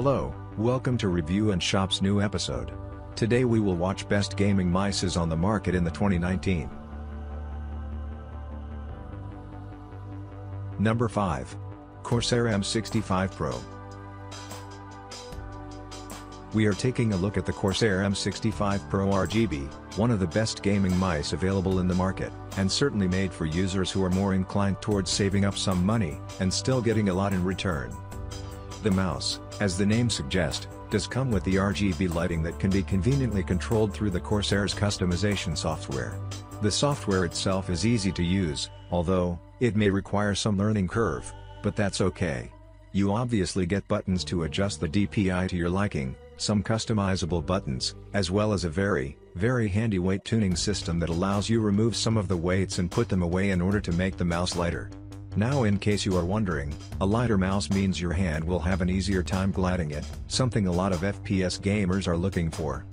Hello, welcome to Review and Shop's new episode. Today we will watch best gaming mice on the market in the 2019. Number 5. Corsair M65 Pro. We are taking a look at the Corsair M65 Pro RGB, one of the best gaming mice available in the market, and certainly made for users who are more inclined towards saving up some money, and still getting a lot in return. The mouse, as the name suggests, does come with the RGB lighting that can be conveniently controlled through the Corsair's customization software. The software itself is easy to use, although, it may require some learning curve, but that's okay. You obviously get buttons to adjust the DPI to your liking, some customizable buttons, as well as a very handy weight tuning system that allows you remove some of the weights and put them away in order to make the mouse lighter. Now, in case you are wondering, a lighter mouse means your hand will have an easier time gliding it, something a lot of FPS gamers are looking for.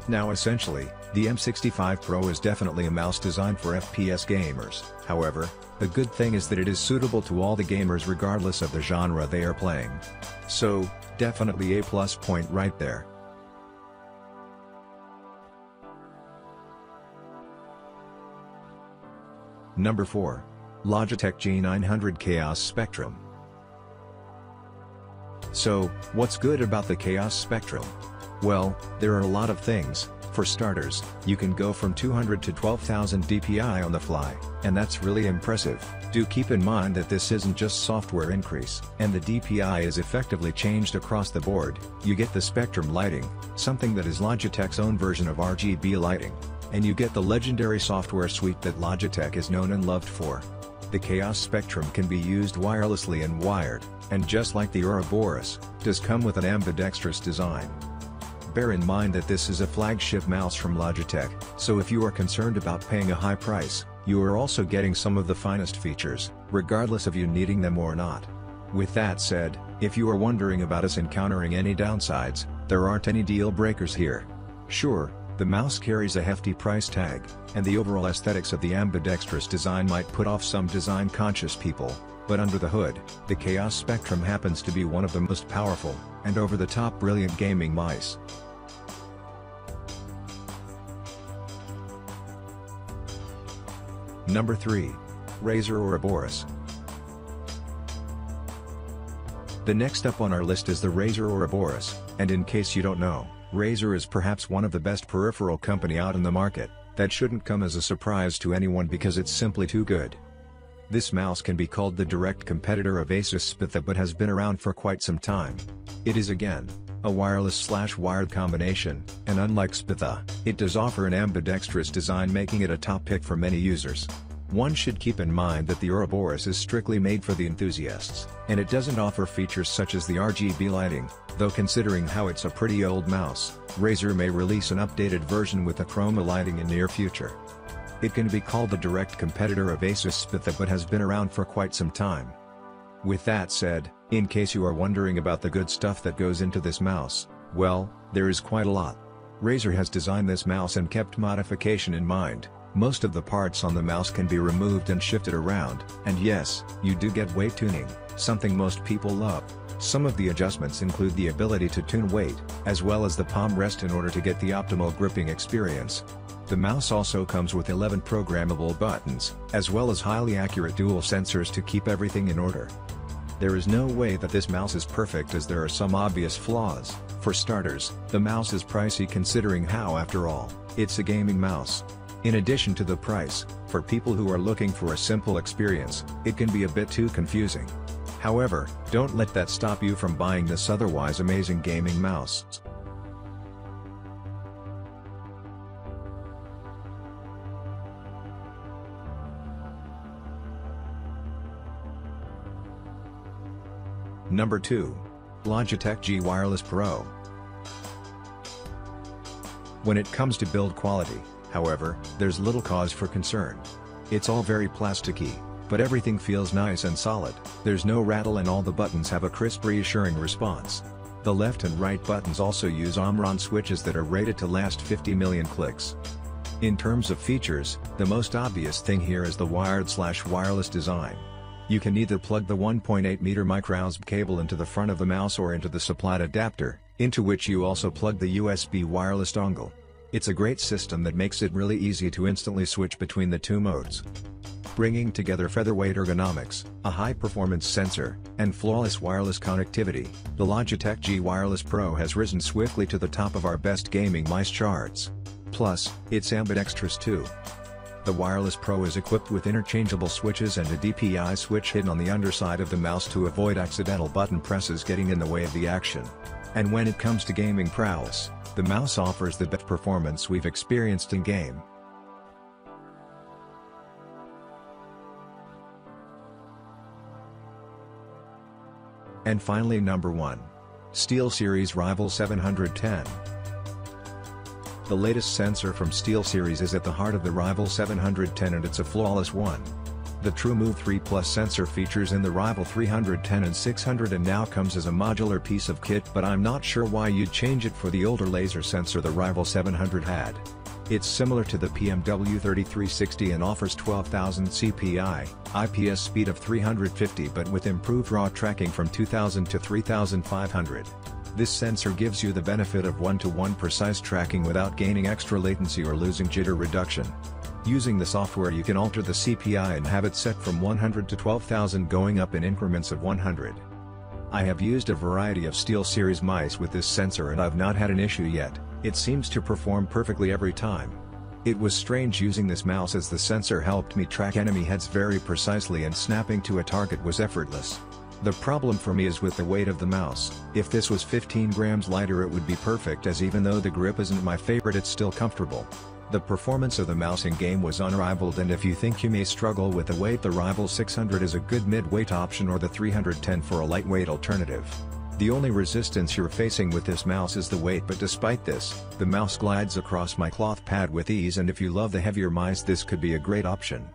Now essentially, the M65 Pro is definitely a mouse designed for FPS gamers. However, the good thing is that it is suitable to all the gamers regardless of the genre they are playing. So, definitely a plus point right there. Number 4. Logitech G900 Chaos Spectrum. So, what's good about the Chaos Spectrum? Well, there are a lot of things. For starters, you can go from 200 to 12,000 DPI on the fly, and that's really impressive. Do keep in mind that this isn't just software increase, and the DPI is effectively changed across the board. You get the Spectrum lighting, something that is Logitech's own version of RGB lighting, and you get the legendary software suite that Logitech is known and loved for. The Chaos Spectrum can be used wirelessly and wired, and just like the Ouroboros, does come with an ambidextrous design. Bear in mind that this is a flagship mouse from Logitech, so if you are concerned about paying a high price, you are also getting some of the finest features, regardless of you needing them or not. With that said, if you are wondering about us encountering any downsides, there aren't any deal breakers here. Sure, the mouse carries a hefty price tag, and the overall aesthetics of the ambidextrous design might put off some design-conscious people, but under the hood, the Chaos Spectrum happens to be one of the most powerful, and over-the-top brilliant gaming mice. Number 3. Razer Ouroboros. The next up on our list is the Razer Ouroboros, and in case you don't know, Razer is perhaps one of the best peripheral company out in the market. That shouldn't come as a surprise to anyone because it's simply too good. This mouse can be called the direct competitor of Asus Spitha but has been around for quite some time. It is again, a wireless/wired combination, and unlike Spitha, it does offer an ambidextrous design making it a top pick for many users. One should keep in mind that the Ouroboros is strictly made for the enthusiasts, and it doesn't offer features such as the RGB lighting, though considering how it's a pretty old mouse, Razer may release an updated version with the chroma lighting in near future. It can be called the direct competitor of Asus Spitha but has been around for quite some time. With that said, in case you are wondering about the good stuff that goes into this mouse, well, there is quite a lot. Razer has designed this mouse and kept modification in mind. Most of the parts on the mouse can be removed and shifted around, and yes, you do get weight tuning, something most people love. Some of the adjustments include the ability to tune weight, as well as the palm rest in order to get the optimal gripping experience. The mouse also comes with 11 programmable buttons, as well as highly accurate dual sensors to keep everything in order. There is no way that this mouse is perfect as there are some obvious flaws. For starters, the mouse is pricey considering how, after all, it's a gaming mouse. In addition to the price, for people who are looking for a simple experience, it can be a bit too confusing. However, don't let that stop you from buying this otherwise amazing gaming mouse. Number 2. Logitech G Wireless Pro. When it comes to build quality, however, there's little cause for concern. It's all very plasticky, but everything feels nice and solid. There's no rattle and all the buttons have a crisp, reassuring response. The left and right buttons also use Omron switches that are rated to last 50 million clicks. In terms of features, the most obvious thing here is the wired/wireless design. You can either plug the 1.8-meter micro-USB cable into the front of the mouse or into the supplied adapter, into which you also plug the USB wireless dongle. It's a great system that makes it really easy to instantly switch between the two modes. Bringing together featherweight ergonomics, a high-performance sensor, and flawless wireless connectivity, the Logitech G Wireless Pro has risen swiftly to the top of our best gaming mice charts. Plus, it's ambidextrous too. The Wireless Pro is equipped with interchangeable switches and a DPI switch hidden on the underside of the mouse to avoid accidental button presses getting in the way of the action. And when it comes to gaming prowess, the mouse offers the best performance we've experienced in game. And finally, number 1. SteelSeries Rival 710. The latest sensor from SteelSeries is at the heart of the Rival 710 and it's a flawless one. The TrueMove 3 Plus sensor features in the Rival 310 and 600 and now comes as a modular piece of kit, but I'm not sure why you'd change it for the older laser sensor the Rival 700 had. It's similar to the PMW 3360 and offers 12,000 CPI, IPS speed of 350 but with improved raw tracking from 2000 to 3500. This sensor gives you the benefit of one-to-one precise tracking without gaining extra latency or losing jitter reduction. Using the software you can alter the CPI and have it set from 100 to 12,000 going up in increments of 100. I have used a variety of SteelSeries mice with this sensor and I've not had an issue yet. It seems to perform perfectly every time. It was strange using this mouse as the sensor helped me track enemy heads very precisely and snapping to a target was effortless. The problem for me is with the weight of the mouse. If this was 15 grams lighter it would be perfect, as even though the grip isn't my favorite it's still comfortable. The performance of the mouse in game was unrivaled, and if you think you may struggle with the weight, the Rival 600 is a good mid-weight option, or the 310 for a lightweight alternative. The only resistance you're facing with this mouse is the weight, but despite this, the mouse glides across my cloth pad with ease, and if you love the heavier mice this could be a great option.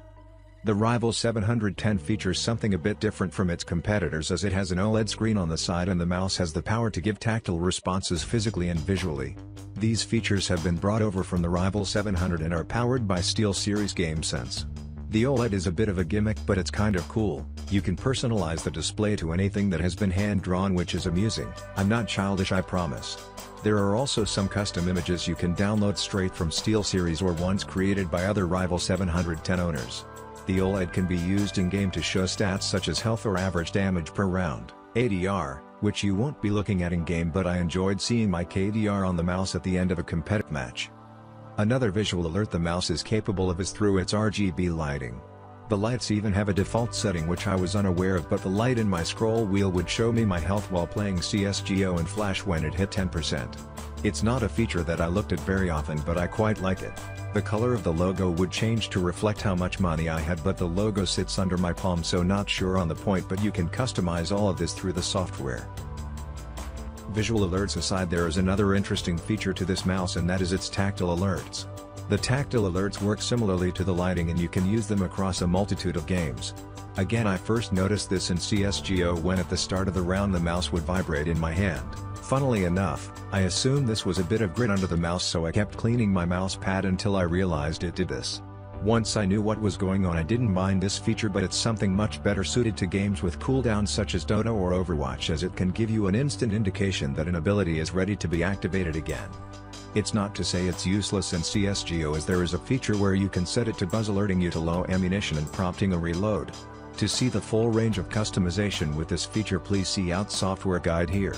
The Rival 710 features something a bit different from its competitors, as it has an OLED screen on the side and the mouse has the power to give tactile responses physically and visually. These features have been brought over from the Rival 700 and are powered by SteelSeries GameSense. The OLED is a bit of a gimmick, but it's kind of cool. You can personalize the display to anything that has been hand-drawn, which is amusing. I'm not childish, I promise. There are also some custom images you can download straight from SteelSeries or ones created by other Rival 710 owners. The OLED can be used in-game to show stats such as health or average damage per round, ADR, which you won't be looking at in-game, but I enjoyed seeing my KDR on the mouse at the end of a competitive match. Another visual alert the mouse is capable of is through its RGB lighting. The lights even have a default setting which I was unaware of, but the light in my scroll wheel would show me my health while playing CSGO and flash when it hit 10%. It's not a feature that I looked at very often, but I quite like it. The color of the logo would change to reflect how much money I had, but the logo sits under my palm, so not sure on the point, but you can customize all of this through the software. Visual alerts aside, there is another interesting feature to this mouse, and that is its tactile alerts. The tactile alerts work similarly to the lighting and you can use them across a multitude of games. Again, I first noticed this in CSGO when at the start of the round the mouse would vibrate in my hand. Funnily enough, I assumed this was a bit of grit under the mouse, so I kept cleaning my mouse pad until I realized it did this. Once I knew what was going on, I didn't mind this feature, but it's something much better suited to games with cooldowns such as Dota or Overwatch, as it can give you an instant indication that an ability is ready to be activated again. It's not to say it's useless in CSGO, as there is a feature where you can set it to buzz, alerting you to low ammunition and prompting a reload. To see the full range of customization with this feature, please see out software guide here.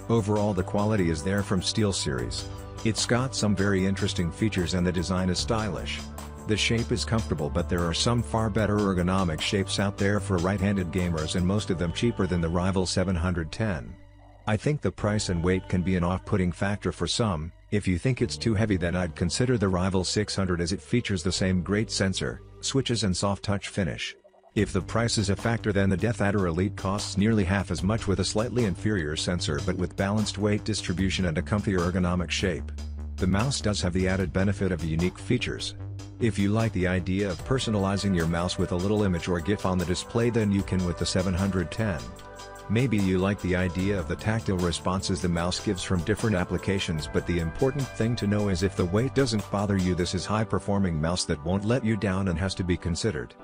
Overall, the quality is there from SteelSeries. It's got some very interesting features and the design is stylish. The shape is comfortable, but there are some far better ergonomic shapes out there for right-handed gamers, and most of them cheaper than the Rival 710. I think the price and weight can be an off-putting factor for some. If you think it's too heavy, then I'd consider the Rival 600, as it features the same great sensor, switches and soft touch finish. If the price is a factor, then the Death Adder Elite costs nearly half as much with a slightly inferior sensor but with balanced weight distribution and a comfier ergonomic shape. The mouse does have the added benefit of unique features. If you like the idea of personalizing your mouse with a little image or GIF on the display, then you can with the 710. Maybe you like the idea of the tactile responses the mouse gives from different applications, but the important thing to know is if the weight doesn't bother you, this is high-performing mouse that won't let you down and has to be considered.